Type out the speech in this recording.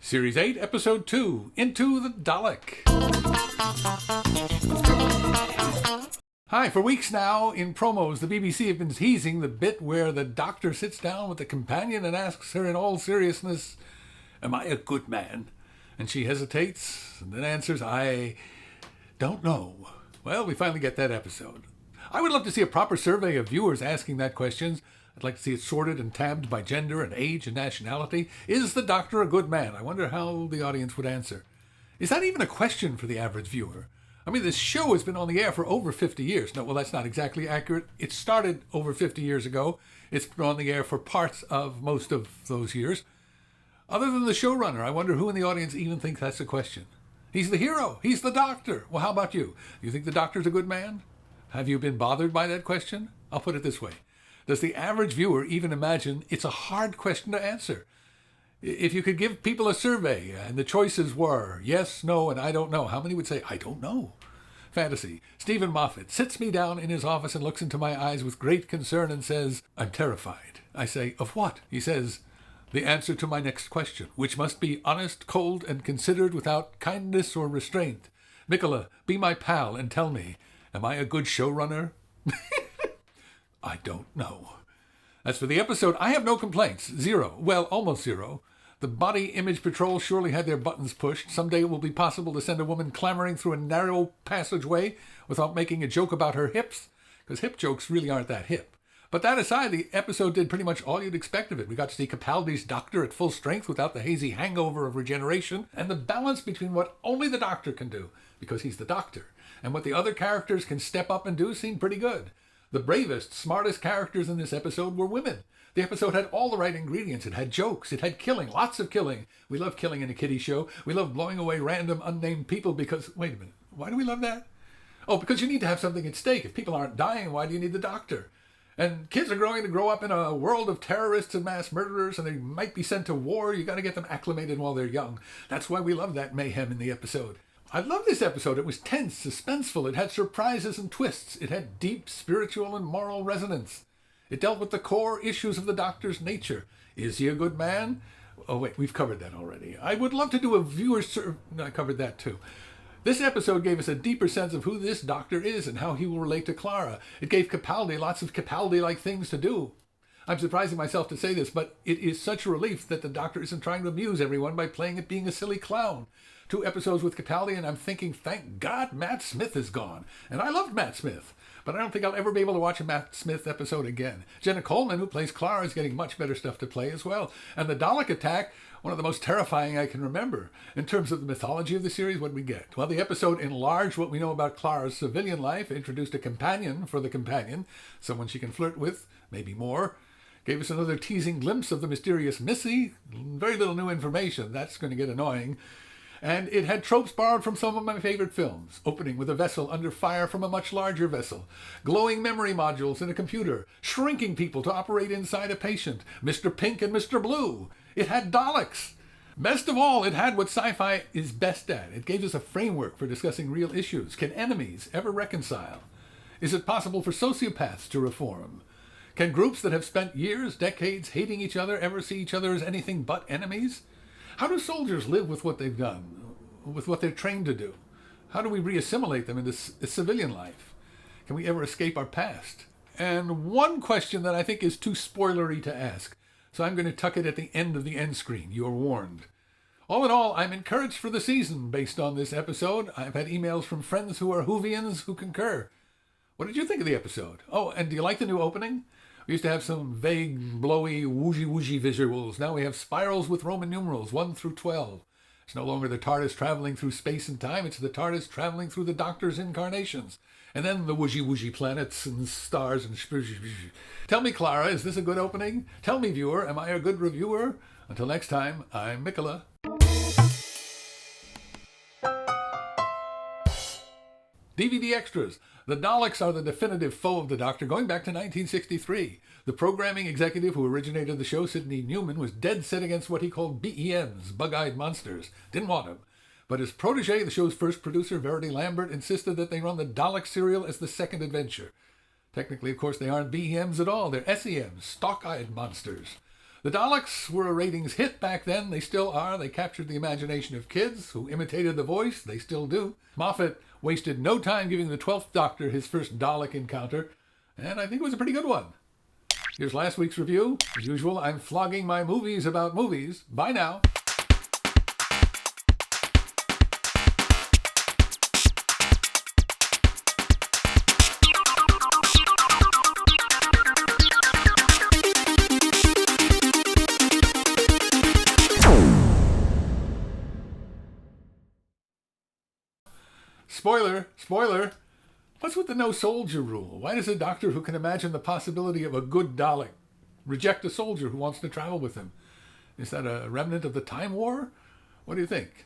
Series 8, Episode 2, Into the Dalek. Hi, for weeks now, in promos, the BBC have been teasing the bit where the Doctor sits down with the companion and asks her in all seriousness, "Am I a good man?" And she hesitates, and then answers, "I don't know." Well, we finally get that episode. I would love to see a proper survey of viewers asking that question. I'd like to see it sorted and tabbed by gender and age and nationality. Is the Doctor a good man? I wonder how the audience would answer. Is that even a question for the average viewer? I mean, this show has been on the air for over 50 years. No, well, that's not exactly accurate. It started over 50 years ago. It's been on the air for parts of most of those years. Other than the showrunner, I wonder who in the audience even thinks that's a question. He's the hero. He's the Doctor. Well, how about you? Do you think the Doctor's a good man? Have you been bothered by that question? I'll put it this way. Does the average viewer even imagine it's a hard question to answer? If you could give people a survey and the choices were yes, no, and I don't know, how many would say, I don't know? Fantasy. Stephen Moffat sits me down in his office and looks into my eyes with great concern and says, "I'm terrified." I say, "Of what?" He says, "The answer to my next question, which must be honest, cold, and considered without kindness or restraint. Mickeleh, be my pal and tell me, am I a good showrunner?" I don't know. As for the episode, I have no complaints. Zero. Well, almost zero. The Body Image Patrol surely had their buttons pushed. Someday it will be possible to send a woman clambering through a narrow passageway without making a joke about her hips, because hip jokes really aren't that hip. But that aside, the episode did pretty much all you'd expect of it. We got to see Capaldi's Doctor at full strength without the hazy hangover of regeneration, and the balance between what only the Doctor can do, because he's the Doctor, and what the other characters can step up and do seemed pretty good. The bravest, smartest characters in this episode were women. The episode had all the right ingredients. It had jokes. It had killing. Lots of killing. We love killing in a kiddie show. We love blowing away random, unnamed people because... Wait a minute. Why do we love that? Oh, because you need to have something at stake. If people aren't dying, why do you need the Doctor? And kids are growing to grow up in a world of terrorists and mass murderers, and they might be sent to war. You got to get them acclimated while they're young. That's why we love that mayhem in the episode. I love this episode. It was tense, suspenseful. It had surprises and twists. It had deep spiritual and moral resonance. It dealt with the core issues of the Doctor's nature. Is he a good man? Oh, wait, we've covered that already. I would love to do a viewer No, I covered that too. This episode gave us a deeper sense of who this Doctor is and how he will relate to Clara. It gave Capaldi lots of Capaldi-like things to do. I'm surprising myself to say this, but it is such a relief that the Doctor isn't trying to amuse everyone by playing at being a silly clown. 2 episodes with Capaldi, and I'm thinking, thank God Matt Smith is gone. And I loved Matt Smith, but I don't think I'll ever be able to watch a Matt Smith episode again. Jenna Coleman, who plays Clara, is getting much better stuff to play as well. And the Dalek attack, one of the most terrifying I can remember. In terms of the mythology of the series, what did we get? Well, the episode enlarged what we know about Clara's civilian life, introduced a companion for the companion, someone she can flirt with, maybe more. Gave us another teasing glimpse of the mysterious Missy. Very little new information. That's going to get annoying. And it had tropes borrowed from some of my favorite films, opening with a vessel under fire from a much larger vessel, glowing memory modules in a computer, shrinking people to operate inside a patient, Mr. Pink and Mr. Blue. It had Daleks. Best of all, it had what sci-fi is best at. It gave us a framework for discussing real issues. Can enemies ever reconcile? Is it possible for sociopaths to reform? Can groups that have spent years, decades hating each other ever see each other as anything but enemies? How do soldiers live with what they've done, with what they're trained to do? How do we re-assimilate them into civilian life? Can we ever escape our past? And one question that I think is too spoilery to ask, so I'm going to tuck it at the end of the end screen. You're warned. All in all, I'm encouraged for the season based on this episode. I've had emails from friends who are Whovians who concur. What did you think of the episode? Oh, and do you like the new opening? We used to have some vague, blowy, woogey visuals. Now we have spirals with Roman numerals, 1 through 12. It's no longer the TARDIS traveling through space and time. It's the TARDIS traveling through the Doctor's incarnations. And then the woogey planets and stars and... Tell me, Clara, is this a good opening? Tell me, viewer, am I a good reviewer? Until next time, I'm Mickeleh. DVD extras. The Daleks are the definitive foe of the Doctor going back to 1963. The programming executive who originated the show, Sidney Newman, was dead set against what he called BEMs, bug-eyed monsters. Didn't want them. But his protege, the show's first producer, Verity Lambert, insisted that they run the Dalek serial as the second adventure. Technically, of course, they aren't BEMs at all. They're SEMs, stalk-eyed monsters. The Daleks were a ratings hit back then. They still are. They captured the imagination of kids who imitated the voice. They still do. Moffat wasted no time giving the 12th Doctor his first Dalek encounter, and I think it was a pretty good one. Here's last week's review. As usual, I'm flogging my movies about movies. Bye now. Spoiler. What's with the no soldier rule? Why does a doctor who can imagine the possibility of a good Dalek reject a soldier who wants to travel with him? Is that a remnant of the Time War? What do you think?